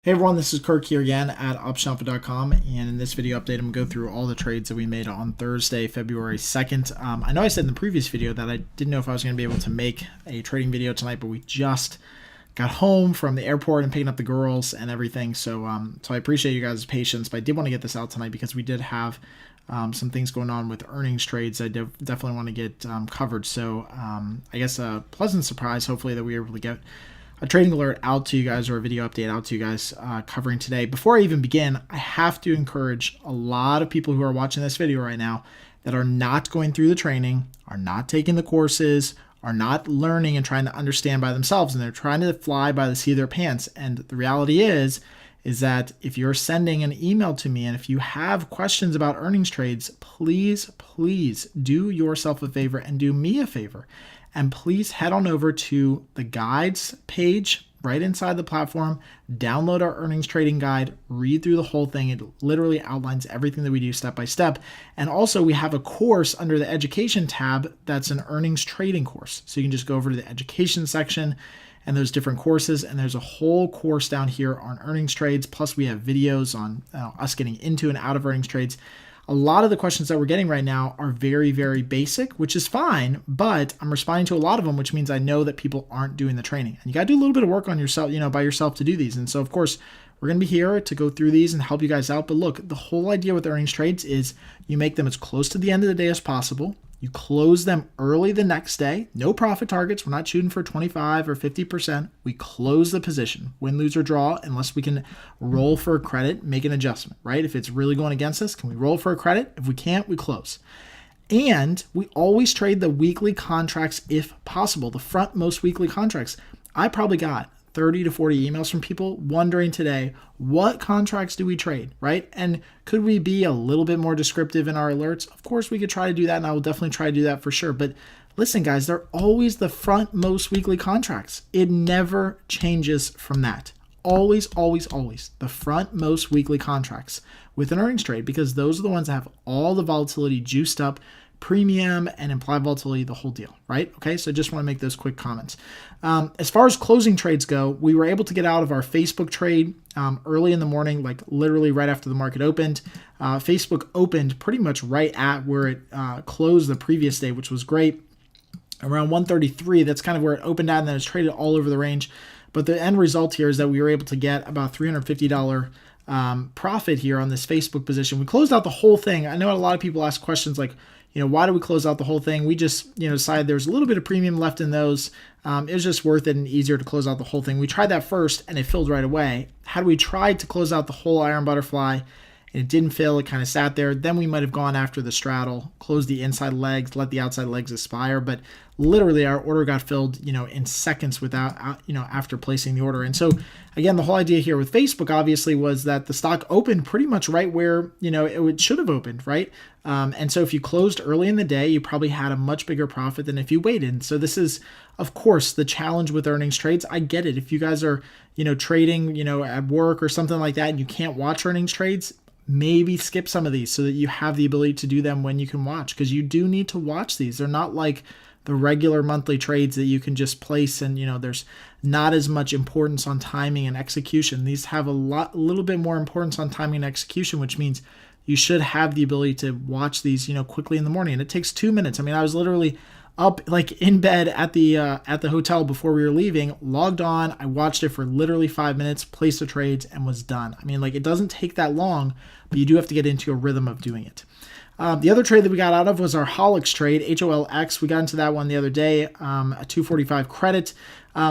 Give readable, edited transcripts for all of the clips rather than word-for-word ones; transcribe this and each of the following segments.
Hey everyone, this is Kirk here again at optionalpha.com, and in this video update I'm going to go through all the trades that we made on Thursday, February 2nd. I know I said in the previous video that I didn't know if I was going to be able to make a trading video tonight, but we just got home from the airport and picking up the girls and everything, so I appreciate you guys' patience, but I did want to get this out tonight because we did have some things going on with earnings trades I definitely want to get covered. So I guess a pleasant surprise, hopefully, that we were able to get a trading alert out to you guys, or a video update out to you guys covering today. Before I even begin, I have to encourage a lot of people who are watching this video right now that are not going through the training, are not taking the courses, are not learning and trying to understand by themselves, and they're trying to fly by the seat of their pants. And the reality is that if you're sending an email to me and if you have questions about earnings trades, please do yourself a favor and do me a favor. And please head on over to the guides page right inside the platform, download our earnings trading guide, read through the whole thing. It literally outlines everything that we do step by step. And also we have a course under the education tab that's an earnings trading course. So you can just go over to the education section and those different courses, and there's a whole course down here on earnings trades. Plus we have videos on us getting into and out of earnings trades. A lot of the questions that we're getting right now are very, very basic, which is fine, but I'm responding to a lot of them, which means I know that people aren't doing the training. And you got to do a little bit of work on yourself, by yourself to do these. And so, of course, we're going to be here to go through these and help you guys out. But look, the whole idea with earnings trades is you make them as close to the end of the day as possible. You close them early the next day. No profit targets. We're not shooting for 25 or 50%. We close the position, win, lose, or draw, unless we can roll for a credit, make an adjustment, right? If it's really going against us, can we roll for a credit? If we can't, we close. And we always trade the weekly contracts if possible, the frontmost weekly contracts. I probably got 30 to 40 emails from people wondering today, what contracts do we trade, right? And could we be a little bit more descriptive in our alerts? Of course, we could try to do that, and I will definitely try to do that for sure. But listen, guys, they're always the frontmost weekly contracts. It never changes from that. Always the frontmost weekly contracts with an earnings trade, because those are the ones that have all the volatility juiced up, premium and implied volatility, the whole deal, right? Okay, so I just want to make those quick comments. As far as closing trades go, we were able to get out of our Facebook trade early in the morning, like literally right after the market opened. Facebook opened pretty much right at where it closed the previous day, which was great. Around 133, that's kind of where it opened at, and then it's traded all over the range. But the end result here is that we were able to get about $350 profit here on this Facebook position. We closed out the whole thing. I know a lot of people ask questions like, why do we close out the whole thing? We just, decided there was a little bit of premium left in those. It was just worth it and easier to close out the whole thing. We tried that first and it filled right away. Had we tried to close out the whole iron butterfly and it didn't fill, it kind of sat there, then we might have gone after the straddle, closed the inside legs, let the outside legs expire. But literally our order got filled, in seconds without, after placing the order. And so again, the whole idea here with Facebook obviously was that the stock opened pretty much right where, it should have opened, right? And so if you closed early in the day, you probably had a much bigger profit than if you waited. So this is, of course, the challenge with earnings trades. I get it. If you guys are, trading, at work or something like that, and you can't watch earnings trades, maybe skip some of these so that you have the ability to do them when you can watch, because you do need to watch these. They're not like the regular monthly trades that you can just place and, there's not as much importance on timing and execution. These have a little bit more importance on timing and execution, which means you should have the ability to watch these, quickly in the morning. And it takes 2 minutes. I mean, I was literally up like in bed at the hotel before we were leaving, logged on. I watched it for literally 5 minutes, placed the trades, and was done. I mean, like, it doesn't take that long, but you do have to get into a rhythm of doing it. The other trade that we got out of was our Holix trade, HOLX. We got into that one the other day, a 245 credit.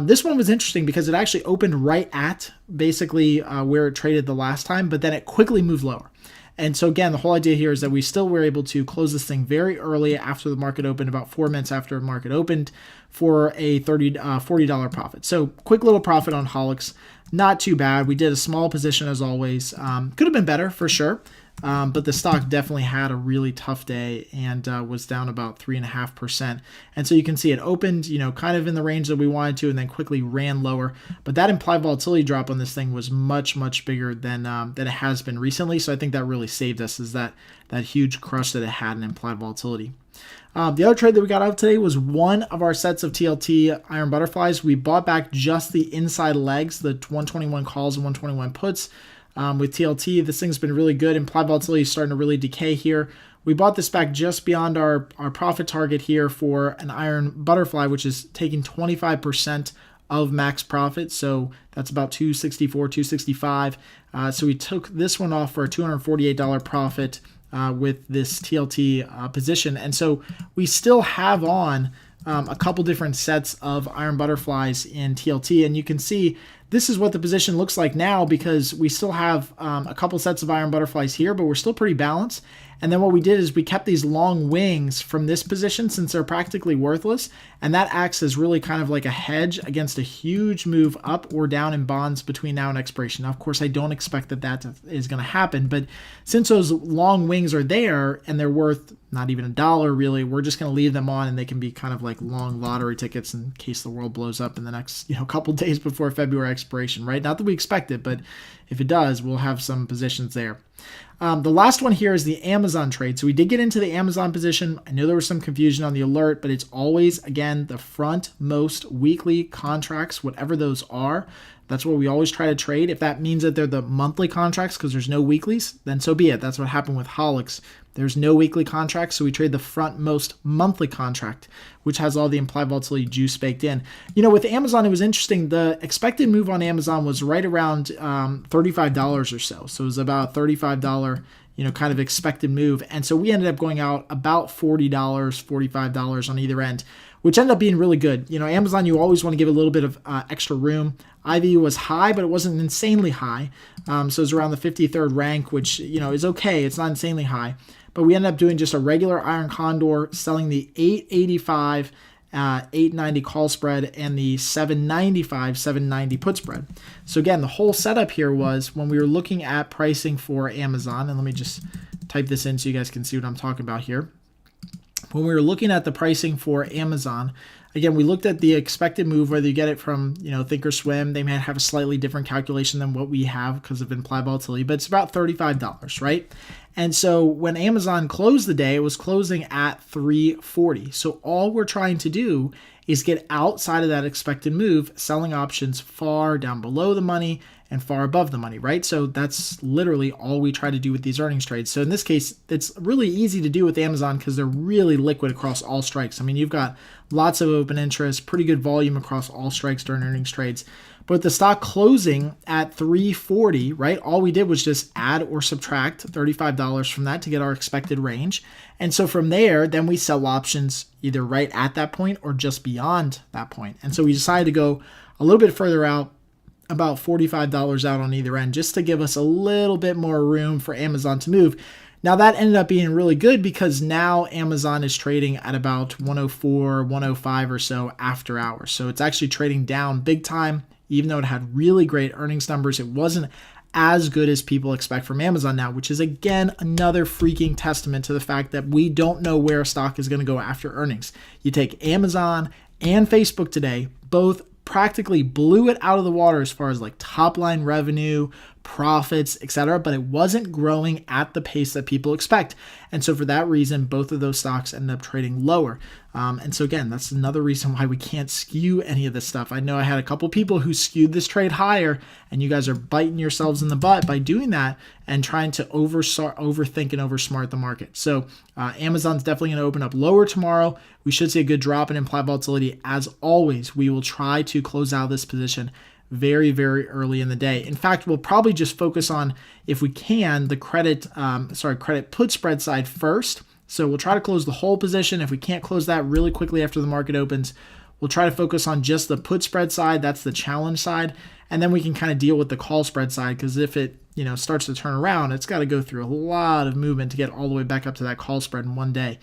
This one was interesting because it actually opened right at basically where it traded the last time, but then it quickly moved lower. And so again, the whole idea here is that we still were able to close this thing very early after the market opened, about 4 minutes after the market opened, for a $40 profit. So quick little profit on Holix. Not too bad. We did a small position as always. Could have been better for sure. But the stock definitely had a really tough day and was down about 3.5%. And so you can see it opened, kind of in the range that we wanted to, and then quickly ran lower. But that implied volatility drop on this thing was much bigger than it has been recently. So I think that really saved us, is that huge crush that it had in implied volatility. The other trade that we got out today was one of our sets of TLT iron butterflies. We bought back just the inside legs, the 121 calls and 121 puts with TLT. This thing's been really good. Implied volatility is starting to really decay here. We bought this back just beyond our profit target here for an iron butterfly, which is taking 25% of max profit. So that's about 264, 265. So we took this one off for a $248 profit with this TLT position. And so we still have on a couple different sets of iron butterflies in TLT. And you can see this is what the position looks like now, because we still have a couple sets of iron butterflies here, but we're still pretty balanced. And then what we did is we kept these long wings from this position since they're practically worthless. And that acts as really kind of like a hedge against a huge move up or down in bonds between now and expiration. Now, of course, I don't expect that is going to happen. But since those long wings are there and they're worth not even $1 really, we're just going to leave them on, and they can be kind of like long lottery tickets in case the world blows up in the next couple days before February expiration, right? Not that we expect it, but if it does, we'll have some positions there. The last one here is the Amazon trade. So we did get into the Amazon position. I know there was some confusion on the alert, but it's always, again, the front most weekly contracts, whatever those are. That's what we always try to trade. If that means that they're the monthly contracts because there's no weeklies, then so be it. That's what happened with Holix. There's no weekly contracts, so we trade the front most monthly contract, which has all the implied volatility juice baked in. With Amazon, it was interesting. The expected move on Amazon was right around $35 or so. So it was about $35, kind of expected move. And so we ended up going out about $40, $45 on either end, which ended up being really good. Amazon, you always want to give a little bit of extra room. IV was high, but it wasn't insanely high. So it was around the 53rd rank, which, is okay. It's not insanely high. But we ended up doing just a regular iron condor, selling the 885, 890 call spread and the 795, 790 put spread. So again, the whole setup here was when we were looking at pricing for Amazon, and let me just type this in so you guys can see what I'm talking about here. When we were looking at the pricing for Amazon, again, we looked at the expected move, whether you get it from, Thinkorswim. They may have a slightly different calculation than what we have because of implied volatility, but it's about $35, right? And so when Amazon closed the day, it was closing at 340. So all we're trying to do is get outside of that expected move, selling options far down below the money and far above the money, right? So that's literally all we try to do with these earnings trades. So in this case, it's really easy to do with Amazon because they're really liquid across all strikes. I mean, you've got lots of open interest, pretty good volume across all strikes during earnings trades. But with the stock closing at 340, right, all we did was just add or subtract $35 from that to get our expected range. And so from there, then we sell options either right at that point or just beyond that point. And so we decided to go a little bit further out, about $45 out on either end, just to give us a little bit more room for Amazon to move. Now that ended up being really good because now Amazon is trading at about 104, 105 or so after hours. So it's actually trading down big time. Even though it had really great earnings numbers, it wasn't as good as people expect from Amazon now, which is again another freaking testament to the fact that we don't know where a stock is going to go after earnings. You take Amazon and Facebook today, both practically blew it out of the water as far as like top line revenue, profits, etc., but it wasn't growing at the pace that people expect. And so for that reason, both of those stocks ended up trading lower. And so again, that's another reason why we can't skew any of this stuff. I know I had a couple people who skewed this trade higher, and you guys are biting yourselves in the butt by doing that and trying to overthink and oversmart the market. So Amazon's definitely going to open up lower tomorrow. We should see a good drop in implied volatility. As always, we will try to close out this position very, very early in the day. In fact, we'll probably just focus on, if we can, the credit put spread side first. So we'll try to close the whole position. If we can't close that really quickly after the market opens, we'll try to focus on just the put spread side. That's the challenge side. And then we can kind of deal with the call spread side, because if it starts to turn around, it's got to go through a lot of movement to get all the way back up to that call spread in one day.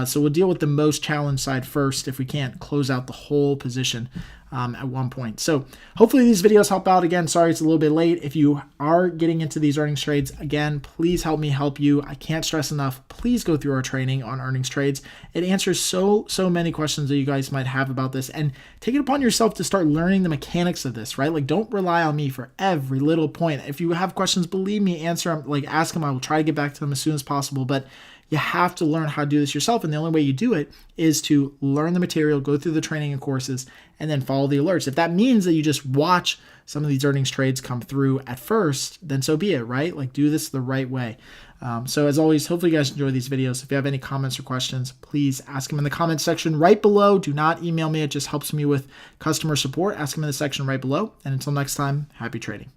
So we'll deal with the most challenge side first if we can't close out the whole position at one point. So hopefully these videos help out. Again, sorry it's a little bit late. If you are getting into these earnings trades, again, please help me help you. I can't stress enough. Please go through our training on earnings trades. It answers so many questions that you guys might have about this, and take it upon yourself to start learning the mechanics of this, right? Like, don't rely on me for every little point. If you have questions, believe me, answer them, like ask them. I will try to get back to them as soon as possible. But You have to learn how to do this yourself. And the only way you do it is to learn the material, go through the training and courses, and then follow the alerts. If that means that you just watch some of these earnings trades come through at first, then so be it, right? Like, do this the right way. So as always, hopefully you guys enjoy these videos. If you have any comments or questions, please ask them in the comment section right below. Do not email me. It just helps me with customer support. Ask them in the section right below. And until next time, happy trading.